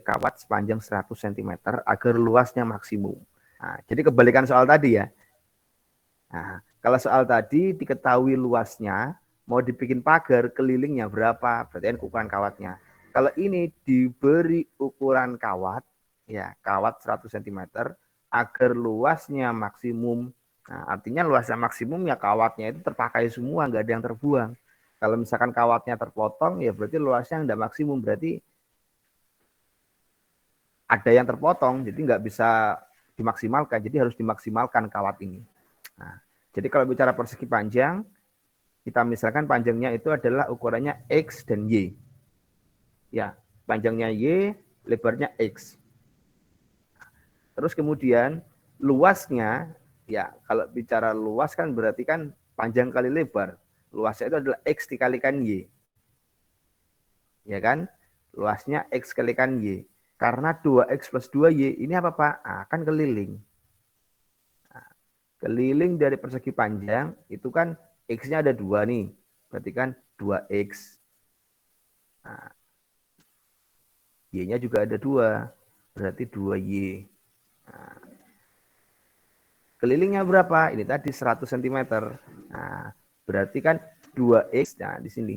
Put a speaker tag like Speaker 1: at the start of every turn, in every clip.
Speaker 1: kawat sepanjang 100 cm agar luasnya maksimum. Nah, jadi kebalikan soal tadi ya. Nah, kalau soal tadi diketahui luasnya, mau dibikin pagar kelilingnya berapa, berarti kan ukuran kawatnya. Kalau ini diberi ukuran kawat, ya kawat 100 cm agar luasnya maksimum. Nah, artinya luasnya maksimum ya kawatnya itu terpakai semua, nggak ada yang terbuang. Kalau misalkan kawatnya terpotong, ya berarti luasnya nggak maksimum, berarti ada yang terpotong, jadi nggak bisa dimaksimalkan, jadi harus dimaksimalkan kawat ini. Nah, jadi kalau bicara persegi panjang, kita misalkan panjangnya itu adalah ukurannya X dan Y. Ya, panjangnya Y, lebarnya X. Terus kemudian luasnya, ya kalau bicara luas kan berarti kan panjang kali lebar. Luasnya itu adalah X dikalikan Y. Ya kan? Luasnya X kalikan Y. Karena 2X plus 2Y ini apa Pak? Nah, kan keliling. Nah, keliling dari persegi panjang itu kan X-nya ada 2 nih. Berarti kan 2X. Nah, Y-nya juga ada 2. Berarti 2Y. Nah, kelilingnya berapa? Ini tadi 100 cm. Nah, berarti kan 2X. Nah, di sini.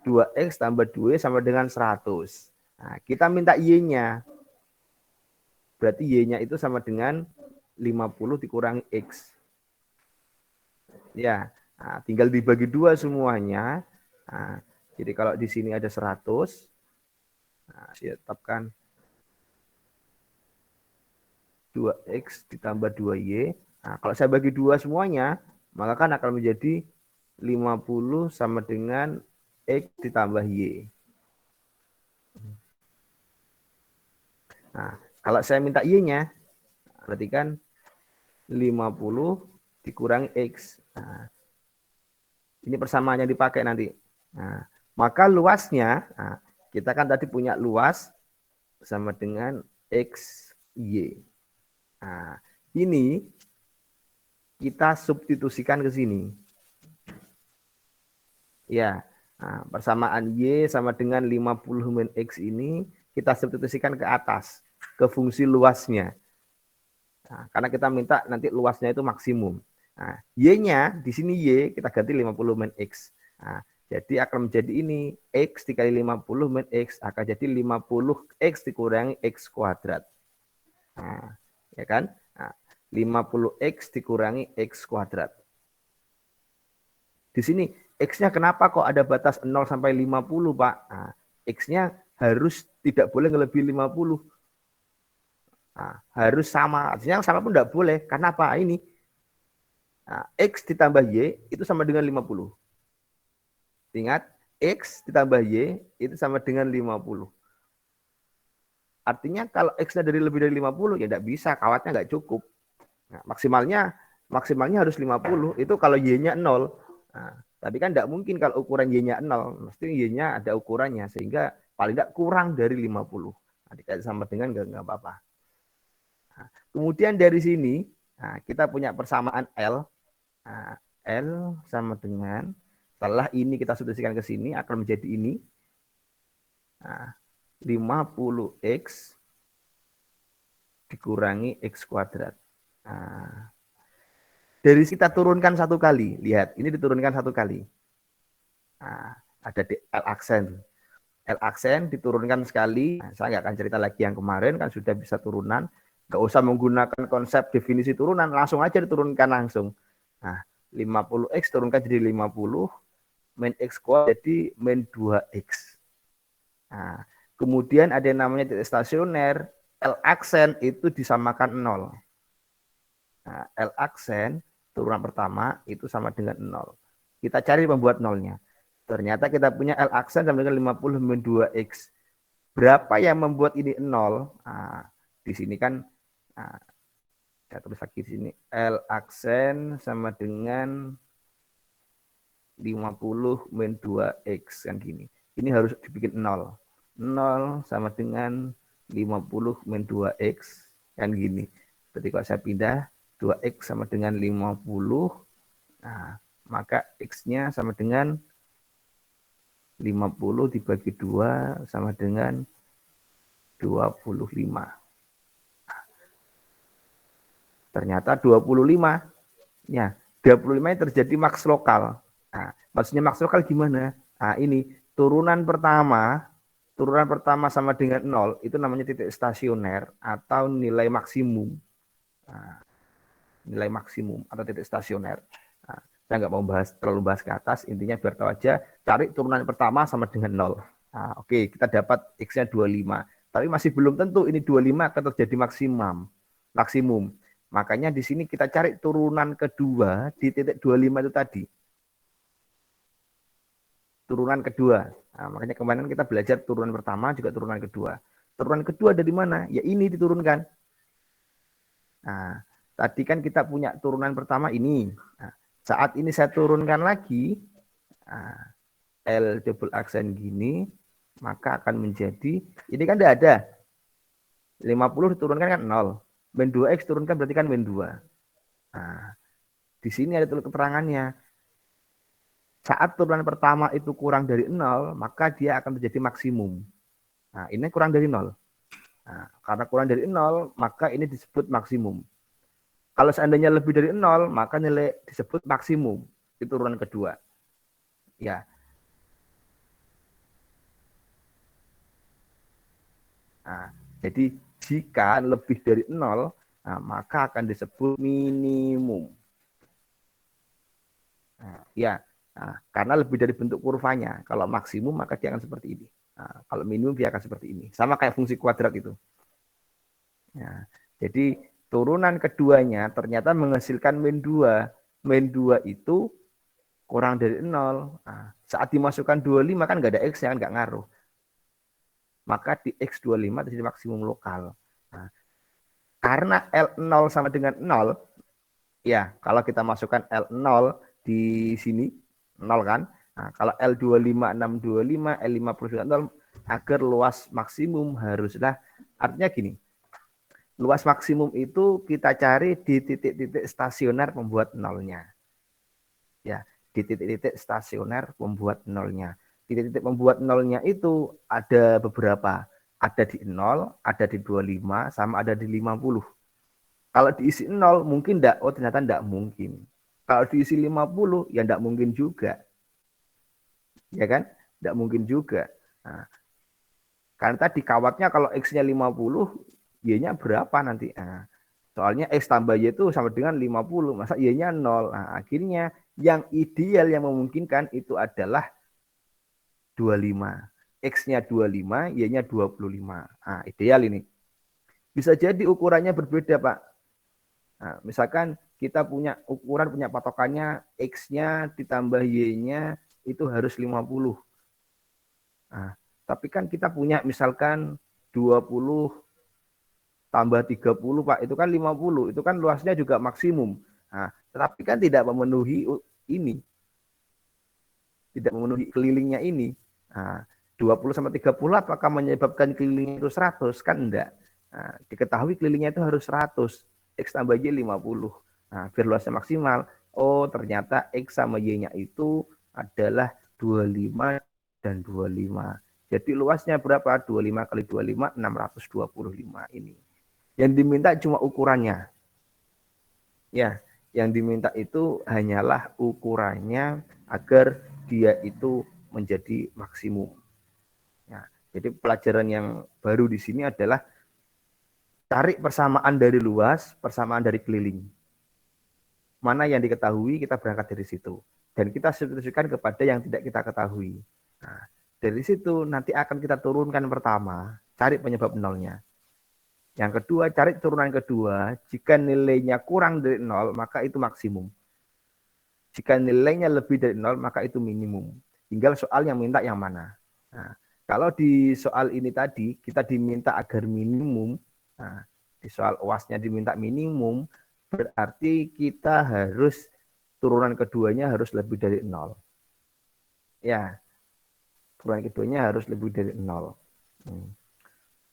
Speaker 1: 2X tambah 2Y sama dengan 100. Nah, kita minta Y-nya. Berarti Y-nya itu sama dengan 50 dikurangi X. Ya, nah, tinggal dibagi 2 semuanya. Nah, jadi kalau di sini ada 100, nah, saya tetapkan 2X ditambah 2Y. Nah, kalau saya bagi 2 semuanya, maka kan akan menjadi 50 sama dengan X ditambah Y. Nah, kalau saya minta Y-nya, berarti kan 50 dikurangi X. Nah, ini persamaannya dipakai nanti. Nah, maka luasnya, nah, kita kan tadi punya luas sama dengan X, Y. Nah, ini kita substitusikan ke sini. Ya, nah, persamaan Y sama dengan 50 min X ini kita substitusikan ke atas, ke fungsi luasnya. Nah, karena kita minta nanti luasnya itu maksimum. Nah, Y-nya di sini Y kita ganti 50 min X. Nah, jadi akan menjadi ini X dikali 50 min X akan jadi 50X dikurangi X kuadrat. Nah, ya kan? Nah, 50X dikurangi X kuadrat. Di sini X-nya kenapa kok ada batas 0 sampai 50, Pak? Nah, X-nya harus tidak boleh melebihi 50. Nah, harus sama. Artinya yang sama pun tidak boleh. Karena apa? Ini. Nah, X ditambah Y itu sama dengan 50. Ingat, X ditambah Y itu sama dengan 50. Artinya kalau X-nya lebih dari 50, ya tidak bisa. Kawatnya nggak cukup. Nah, maksimalnya harus 50. Itu kalau Y-nya 0. Nah, tapi kan tidak mungkin kalau ukuran Y-nya 0. Mesti Y-nya ada ukurannya. Sehingga paling tidak kurang dari 50. Nah, dikasih sama dengan nggak apa-apa. Nah, kemudian dari sini, nah, kita punya persamaan L. Nah, L sama dengan, setelah ini kita substitusikan ke sini, akan menjadi ini. Nah, 50X dikurangi X kuadrat. Nah, dari kita turunkan satu kali. Lihat, ini diturunkan satu kali. Nah, ada di L aksen. L aksen diturunkan sekali. Nah, saya nggak akan cerita lagi yang kemarin, kan sudah bisa turunan. Nggak usah menggunakan konsep definisi turunan, langsung aja diturunkan langsung. Nah, 50X turunkan jadi 50, min X kuadrat jadi min 2X. Nah, kemudian ada yang namanya titik stasioner, L aksen itu disamakan 0. Nah, L aksen turunan pertama itu sama dengan 0. Kita cari pembuat nolnya. Ternyata kita punya L aksen sama dengan 50 min 2X. Berapa yang membuat ini 0? Nah, di sini kan, nah, saya tulis lagi di sini. L aksen sama dengan 50 min 2X kan gini. Ini harus dibikin 0. 0 sama dengan 50 min 2X kan gini. Berarti kalau saya pindah 2X sama dengan 50, nah, maka X-nya sama dengan 50 dibagi 2 sama dengan 25. Ternyata 25. Ya, 25 ini terjadi maks lokal. Nah, maksudnya maks lokal gimana? Nah, ini turunan pertama sama dengan 0, itu namanya titik stasioner atau nilai maksimum. Nah, nilai maksimum atau titik stasioner. Nah, saya nggak mau terlalu bahas ke atas, intinya biar tahu aja, cari turunan pertama sama dengan 0. Nah, oke, kita dapat X-nya 25. Tapi masih belum tentu ini 25 akan terjadi maksimum. Makanya di sini kita cari turunan kedua di titik 25 itu tadi. Turunan kedua. Nah, makanya kemarin kita belajar turunan pertama juga turunan kedua. Turunan kedua dari mana? Ya ini diturunkan. Nah, tadi kan kita punya turunan pertama ini. Nah, saat ini saya turunkan lagi, nah, L double aksen gini, maka akan menjadi, ini kan tidak ada. 50 diturunkan kan 0. Min 2X turunkan berarti kan min 2. Nah, di sini ada tulis keterangannya. Saat turunan pertama itu kurang dari 0, maka dia akan terjadi maksimum. Nah, ini kurang dari 0. Nah, karena kurang dari 0, maka ini disebut maksimum. Kalau seandainya lebih dari 0, maka nilai disebut maksimum. Itu turunan kedua. Ya. Nah, jadi jika lebih dari 0, nah, maka akan disebut minimum. Nah, ya. Nah, karena lebih dari bentuk kurvanya. Kalau maksimum maka dia akan seperti ini. Nah, kalau minimum dia akan seperti ini. Sama kayak fungsi kuadrat itu. Nah, jadi turunan keduanya ternyata menghasilkan min 2. Min 2 itu kurang dari 0. Nah, saat dimasukkan 25 kan nggak ada X-nya, kan nggak ngaruh. Maka di X25 terjadi maksimum lokal. Nah, karena L0 sama dengan 0, ya kalau kita masukkan L0 di sini, 0 kan. Nah, kalau L25, 625, L50, 0, agar luas maksimum haruslah, artinya gini, luas maksimum itu kita cari di titik-titik stasioner pembuat nolnya. Ya, di titik-titik stasioner pembuat nolnya. Titik-titik pembuat nolnya itu ada beberapa. Ada di 0, ada di 25, sama ada di 50. Kalau diisi 0, mungkin enggak? Oh, ternyata enggak mungkin. Kalau diisi 50, ya enggak mungkin juga. Ya kan? Enggak mungkin juga. Nah, karena tadi kawatnya kalau X-nya 50, Y-nya berapa nanti? Nah, soalnya X tambah Y itu sama dengan 50. Masa Y-nya 0? Nah, akhirnya yang ideal yang memungkinkan itu adalah 25. X-nya 25, Y-nya 25. Nah, ideal ini. Bisa jadi ukurannya berbeda, Pak. Nah, misalkan kita punya ukuran, punya patokannya X-nya ditambah Y-nya itu harus 50. Nah, tapi kan kita punya misalkan 20 tambah 30, Pak, itu kan 50. Itu kan luasnya juga maksimum. Nah, tetapi kan tidak memenuhi ini. Tidak memenuhi kelilingnya ini. Nah, 20 sama 30 apakah menyebabkan kelilingnya itu 100? Kan enggak. Nah, diketahui kelilingnya itu harus 100. X tambah Y 50. Nah, biar luasnya maksimal. Oh, ternyata X sama Y-nya itu adalah 25 dan 25. Jadi luasnya berapa? 25 kali 25, 625 ini. Yang diminta cuma ukurannya. Ya, yang diminta itu hanyalah ukurannya agar dia itu menjadi maksimum. Ya, jadi pelajaran yang baru di sini adalah cari persamaan dari luas, persamaan dari keliling. Mana yang diketahui, kita berangkat dari situ. Dan kita substitusikan kepada yang tidak kita ketahui. Nah, dari situ nanti akan kita turunkan pertama, cari penyebab nolnya. Yang kedua, cari turunan kedua. Jika nilainya kurang dari 0, maka itu maksimum. Jika nilainya lebih dari 0, maka itu minimum. Tinggal soal yang minta yang mana. Nah, kalau di soal ini tadi, kita diminta agar minimum. Nah, di soal UAS-nya diminta minimum, berarti kita harus turunan keduanya harus lebih dari 0. Ya, turunan keduanya harus lebih dari 0.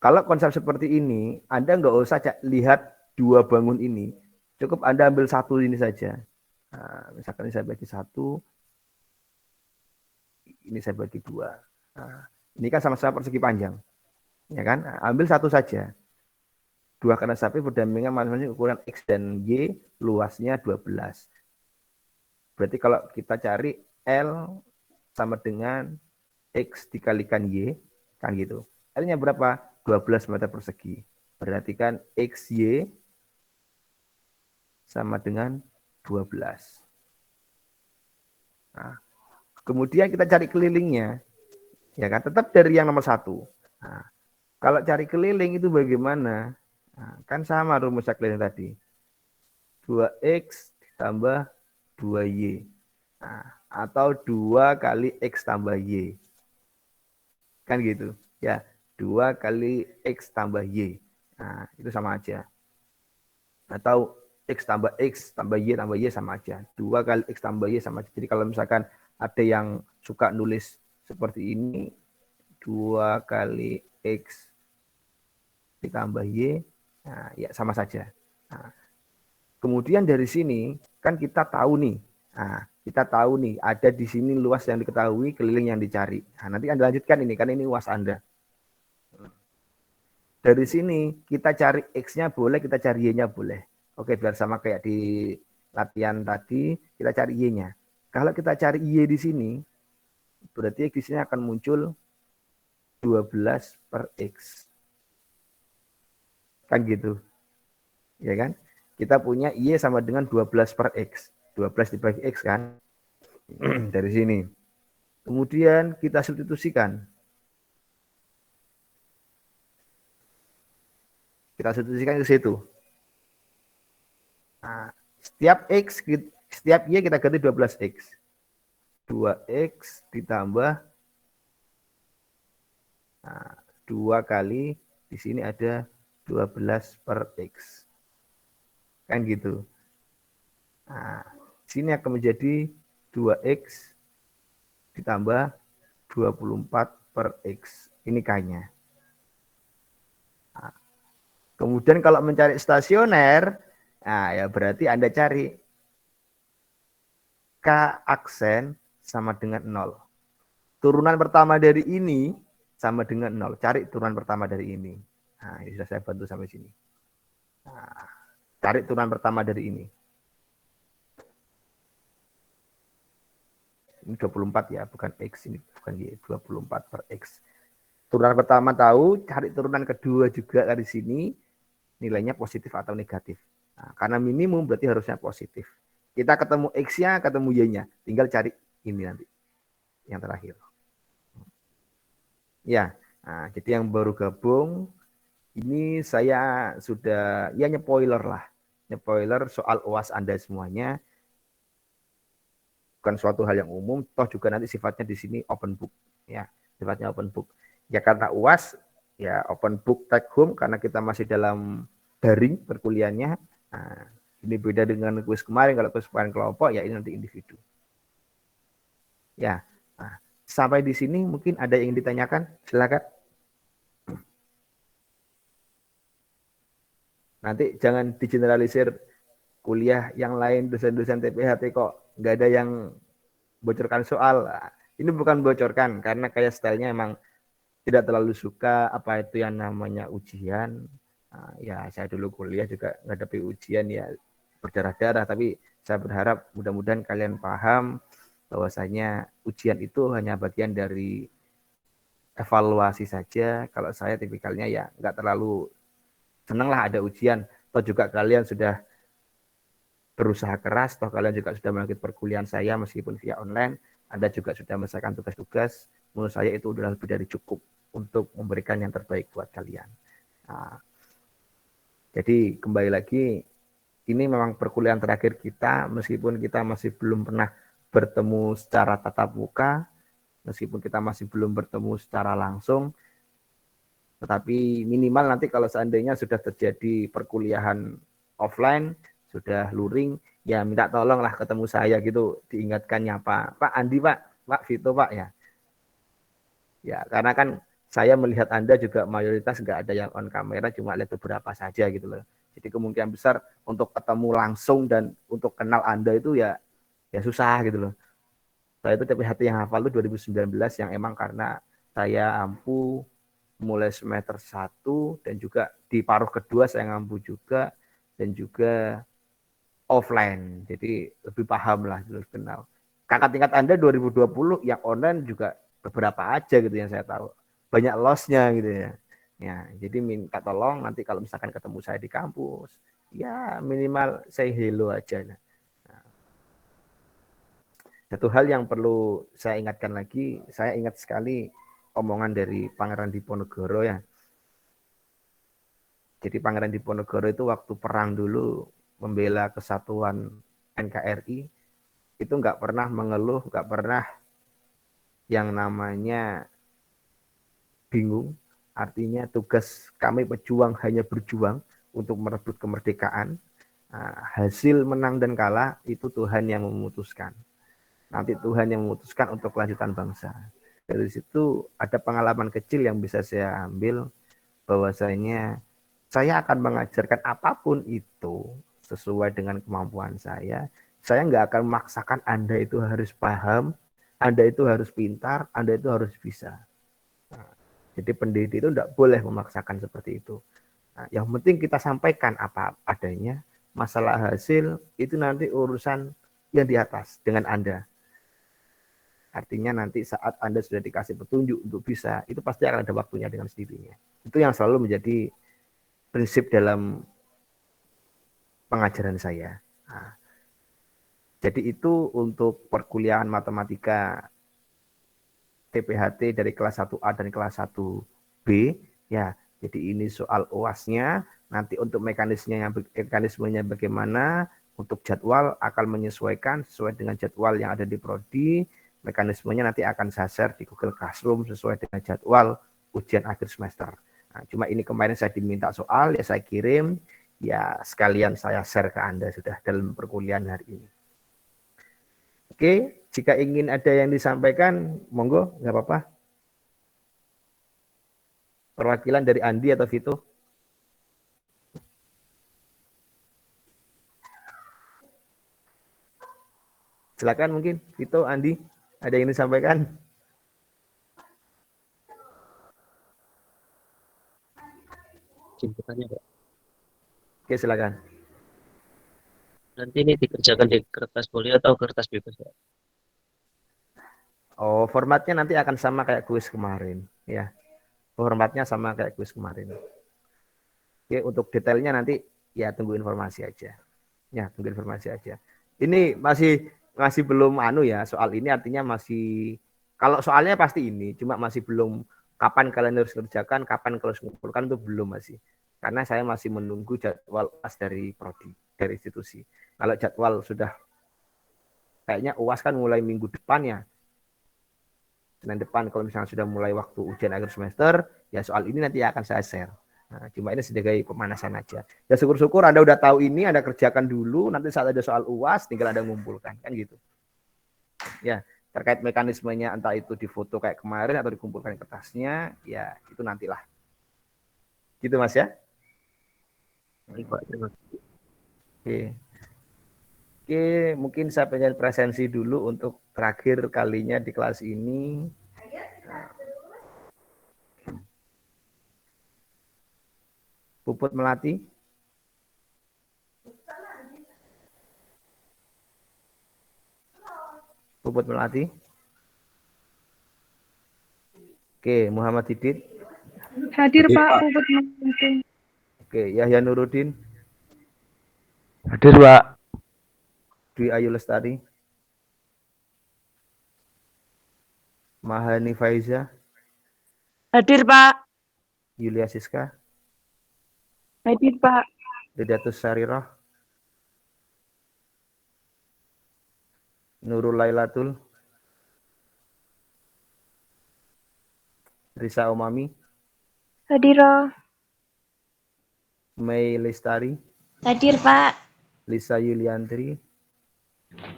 Speaker 1: Kalau konsep seperti ini, Anda nggak usah lihat dua bangun ini. Cukup Anda ambil satu ini saja. Nah, misalkan ini saya bagi satu, ini saya bagi dua. Nah, ini kan sama-sama persegi panjang. Ya kan? Ambil satu saja. Dua kandang sapi berdampingan masing-masing ukuran X dan Y, luasnya 12. Berarti kalau kita cari L sama dengan X dikalikan Y, kan gitu. L-nya berapa? 12 meter persegi. Berarti kan XY sama dengan 12. Nah, kemudian kita cari kelilingnya, ya kan? Tetap dari yang nomor 1. Nah, kalau cari keliling itu bagaimana? Nah, kan sama rumus keliling tadi. 2X ditambah 2Y. Nah, atau 2 kali X tambah Y. Kan gitu. Ya, 2 kali X tambah Y. Nah, itu sama aja. Atau X tambah Y sama aja. 2 kali X tambah Y sama aja. Jadi kalau misalkan ada yang suka nulis seperti ini, 2 kali X ditambah Y, nah, ya sama saja. Nah, kemudian dari sini, kan kita tahu nih, kita tahu nih, ada di sini luas yang diketahui, keliling yang dicari. Nah, nanti Anda lanjutkan ini, kan ini luas Anda. Dari sini, kita cari X-nya boleh, kita cari Y-nya boleh. Oke, biar sama kayak di latihan tadi, kita cari Y-nya. Kalau kita cari Y di sini, berarti di sini akan muncul 12 per X. Kan gitu. Ya kan? Kita punya Y sama dengan 12 per X. 12 dibagi X kan? Dari sini. Kemudian kita substitusikan. Kita substitusikan ke situ. Nah, setiap Y kita ganti 12X. 2X ditambah 2 kali di sini ada 12 per X. Kan gitu. Nah, sini akan menjadi 2X ditambah 24 per X. Ini K-nya. Nah, kemudian kalau mencari stasioner, nah ya berarti Anda cari K aksen sama dengan 0. Turunan pertama dari ini sama dengan 0. Cari turunan pertama dari ini. Nah, ini sudah saya bantu sampai sini. Nah, cari turunan pertama dari ini. Ini 24 ya, bukan X. Ini bukan Y. 24 per X. Turunan pertama tahu, cari turunan kedua juga dari sini. Nilainya positif atau negatif. Nah, karena minimum berarti harusnya positif. Kita ketemu X-nya, ketemu Y-nya. Tinggal cari ini nanti. Yang terakhir. Ya, nah, jadi yang baru gabung, ini saya sudah, ya nyepoiler lah. Nyepoiler soal UAS Anda semuanya. Bukan suatu hal yang umum, toh juga nanti sifatnya di sini open book. Ya, sifatnya open book. Ya karena UAS, ya open book take home, karena kita masih dalam daring perkuliahannya. Nah, ini beda dengan kuis kemarin, kalau kuis kemarin kelompok, ya ini nanti individu. Ya, nah, sampai di sini mungkin ada yang ditanyakan, silakan. Nanti jangan digeneralisir kuliah yang lain, dosen-dosen TPHT kok nggak ada yang bocorkan soal. Ini bukan bocorkan, karena kayak stylenya emang tidak terlalu suka apa itu yang namanya ujian. Ya saya dulu kuliah juga ngadepi ujian ya berdarah-darah, tapi saya berharap mudah-mudahan kalian paham bahwasanya ujian itu hanya bagian dari evaluasi saja. Kalau saya tipikalnya ya nggak terlalu senang lah ada ujian. Atau juga kalian sudah berusaha keras, toh kalian juga sudah mengikuti perkuliahan saya meskipun via online, Anda juga sudah menyelesaikan tugas-tugas, menurut saya itu sudah lebih dari cukup untuk memberikan yang terbaik buat kalian. Nah, jadi kembali lagi, ini memang perkuliahan terakhir kita, meskipun kita masih belum pernah bertemu secara tatap muka, meskipun kita masih belum bertemu secara langsung, tetapi minimal nanti kalau seandainya sudah terjadi perkuliahan offline, sudah luring, ya minta tolonglah ketemu saya gitu, diingatkannya Pak Andi, Pak Vito, Pak ya. Ya, karena kan saya melihat Anda juga mayoritas nggak ada yang on kamera, cuma lihat beberapa saja gitu loh. Jadi kemungkinan besar untuk ketemu langsung dan untuk kenal Anda itu ya susah gitu loh. Saya itu TPHT yang hafal itu 2019 yang emang karena saya ampuh mulai semester 1 dan juga di paruh kedua saya ngampu juga dan juga offline. Jadi lebih paham lah, lebih kenal. Kakak tingkat Anda 2020 yang online juga beberapa aja gitu yang saya tahu. Banyak loss-nya gitu ya. Ya, jadi minta tolong nanti kalau misalkan ketemu saya di kampus, ya minimal say hello aja. Nah, satu hal yang perlu saya ingatkan lagi, saya ingat sekali omongan dari Pangeran Diponegoro ya. Jadi Pangeran Diponegoro itu waktu perang dulu membela kesatuan NKRI, itu nggak pernah mengeluh, nggak pernah yang namanya bingung. Artinya tugas kami pejuang hanya berjuang untuk merebut kemerdekaan. Hasil menang dan kalah itu Tuhan yang memutuskan. Nanti Tuhan yang memutuskan untuk kelanjutan bangsa. Dari situ ada pengalaman kecil yang bisa saya ambil, bahwasanya saya akan mengajarkan apapun itu sesuai dengan kemampuan saya. Saya nggak akan memaksakan Anda itu harus paham, Anda itu harus pintar, Anda itu harus bisa. Jadi pendidik itu tidak boleh memaksakan seperti itu. Nah, yang penting kita sampaikan apa adanya. Masalah hasil itu nanti urusan yang di atas dengan Anda. Artinya nanti saat Anda sudah dikasih petunjuk untuk bisa, itu pasti akan ada waktunya dengan sendirinya. Itu yang selalu menjadi prinsip dalam pengajaran saya. Nah, jadi itu untuk perkuliahan matematika TPHT dari kelas 1A dan kelas 1B. Ya, jadi ini soal UAS-nya. Nanti untuk mekanismenya bagaimana, untuk jadwal akan menyesuaikan sesuai dengan jadwal yang ada di prodi. Mekanismenya nanti akan saya share di Google Classroom sesuai dengan jadwal ujian akhir semester. Nah, cuma ini kemarin saya diminta soal, ya saya kirim, ya sekalian saya share ke Anda sudah dalam perkuliahan hari ini. Oke, jika ingin ada yang disampaikan, monggo, nggak apa-apa. Perwakilan dari Andi atau Vito. Silakan mungkin, Vito, Andi, ada yang disampaikan?
Speaker 2: Jemputannya, Pak.
Speaker 1: Oke, silakan.
Speaker 2: Nanti ini dikerjakan di kertas poli atau kertas bebas, Pak?
Speaker 1: Oh, formatnya nanti akan sama kayak kuis kemarin, ya. Formatnya sama kayak kuis kemarin. Oke, untuk detailnya nanti ya tunggu informasi aja. Ya, tunggu informasi aja. Ini masih belum ya, soal ini artinya masih, kalau soalnya pasti ini, cuma masih belum kapan kalian harus kerjakan, kapan kalian harus mengumpulkan, itu belum masih. Karena saya masih menunggu jadwal UAS dari prodi, dari institusi. Kalau jadwal sudah, kayaknya UAS kan mulai minggu depan ya. Senin depan kalau misalnya sudah mulai waktu ujian akhir semester, ya soal ini nanti akan saya share. Nah, cuma ini sebagai pemanasan aja. Ya syukur-syukur Anda udah tahu ini, Anda kerjakan dulu, nanti saat ada soal UAS tinggal Anda mengumpulkan, kan gitu. Ya, terkait mekanismenya entah itu difoto kayak kemarin atau dikumpulkan kertasnya, ya itu nantilah. Gitu Mas ya.
Speaker 2: Baik, Pak. Terima kasih.
Speaker 1: Oke. Oke, mungkin saya pengen presensi dulu untuk terakhir kalinya di kelas ini. Puput Melati. Puput Melati. Oke, Muhammad Didit.
Speaker 3: Hadir Pak, Puput Melati.
Speaker 1: Oke, Yahya Nuruddin.
Speaker 4: Hadir, Pak.
Speaker 1: Dwi Ayu Lestari. Mahani Faiza.
Speaker 3: Hadir Pak.
Speaker 1: Yulia Siska.
Speaker 3: Hadir Pak.
Speaker 1: Dedatus Sarirah. Nurul Lailatul. Risa Umami.
Speaker 3: Hadir.
Speaker 1: Mei Lestari.
Speaker 3: Hadir Pak.
Speaker 1: Lisa Yuliantri.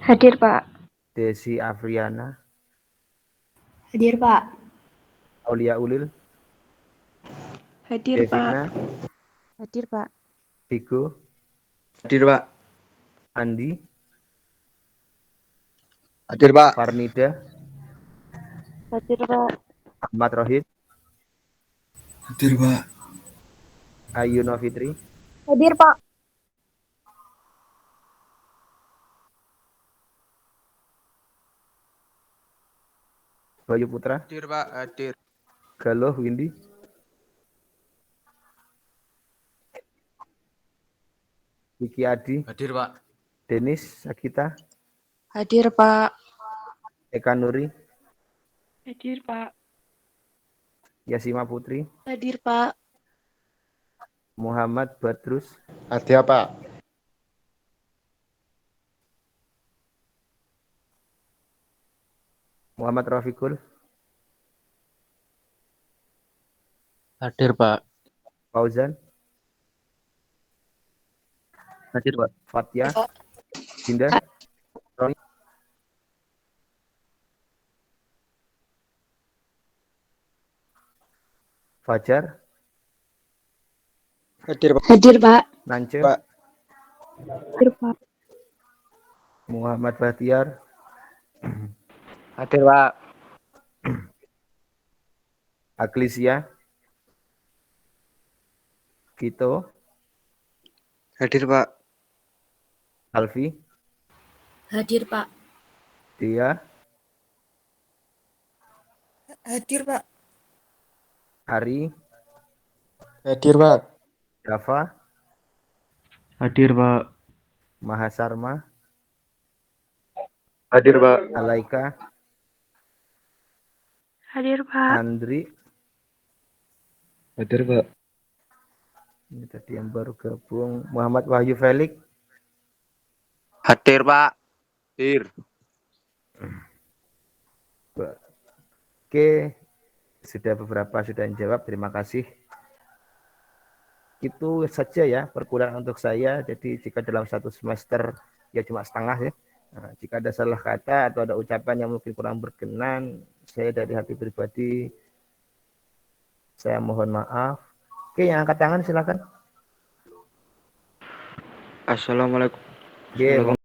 Speaker 3: Hadir Pak.
Speaker 1: Desi Afriana.
Speaker 3: Hadir Pak.
Speaker 1: Aulia Ulil.
Speaker 3: Hadir
Speaker 1: Devina.
Speaker 3: Pak. Hadir Pak.
Speaker 1: Vigo.
Speaker 4: Hadir, Pak.
Speaker 1: Andi.
Speaker 4: Hadir, Pak.
Speaker 1: Farnida.
Speaker 3: Hadir Pak.
Speaker 1: Ahmad Rohid.
Speaker 4: Hadir, Pak.
Speaker 1: Ayu Novitri,
Speaker 3: Hadir, Pak.
Speaker 1: Bayu Putra,
Speaker 4: Hadir, Pak. Hadir.
Speaker 1: Galuh Windy, Vicky Adi,
Speaker 4: Hadir, Pak.
Speaker 1: Denis Sagita,
Speaker 3: Hadir, Pak.
Speaker 1: Eka Nuri,
Speaker 3: Hadir, Pak.
Speaker 1: Yasima Putri,
Speaker 3: Hadir, Pak.
Speaker 1: Muhammad Badrus,
Speaker 4: Hadir, Pak.
Speaker 1: Muhammad Rafiqul,
Speaker 2: Hadir, Pak.
Speaker 1: Fauzan,
Speaker 2: Hadir, Pak.
Speaker 1: Fatia, Dinda, Roni, Fajar,
Speaker 4: Hadir, Pak.
Speaker 3: Hadir, Pak.
Speaker 1: Nance,
Speaker 4: Pak.
Speaker 3: Hadir, Pak.
Speaker 1: Muhammad Bahtiar,
Speaker 4: Hadir, Pak.
Speaker 1: Aglisia, Kito,
Speaker 4: Hadir, Pak.
Speaker 1: Alfi,
Speaker 3: Hadir, Pak.
Speaker 1: Dia,
Speaker 3: Hadir, Pak.
Speaker 1: Ari,
Speaker 4: Hadir, Pak.
Speaker 1: Java,
Speaker 4: Hadir, Pak.
Speaker 1: Mahasarma,
Speaker 4: Hadir, Pak.
Speaker 1: Alaika,
Speaker 3: Hadir, Pak.
Speaker 1: Andri,
Speaker 4: Hadir, Pak.
Speaker 1: ini tadi yang baru gabung, Muhammad Wahyu Felix,
Speaker 4: Hadir, Pak. Hadir.
Speaker 1: Oke, sudah beberapa sudah jawab, terima kasih. Itu saja ya perkuliahan untuk saya. Jadi jika dalam satu semester ya cuma setengah ya. Nah, jika ada salah kata atau ada ucapan yang mungkin kurang berkenan, saya dari hati pribadi saya mohon maaf. Oke, yang angkat tangan silakan.
Speaker 4: Assalamualaikum.
Speaker 1: Oke,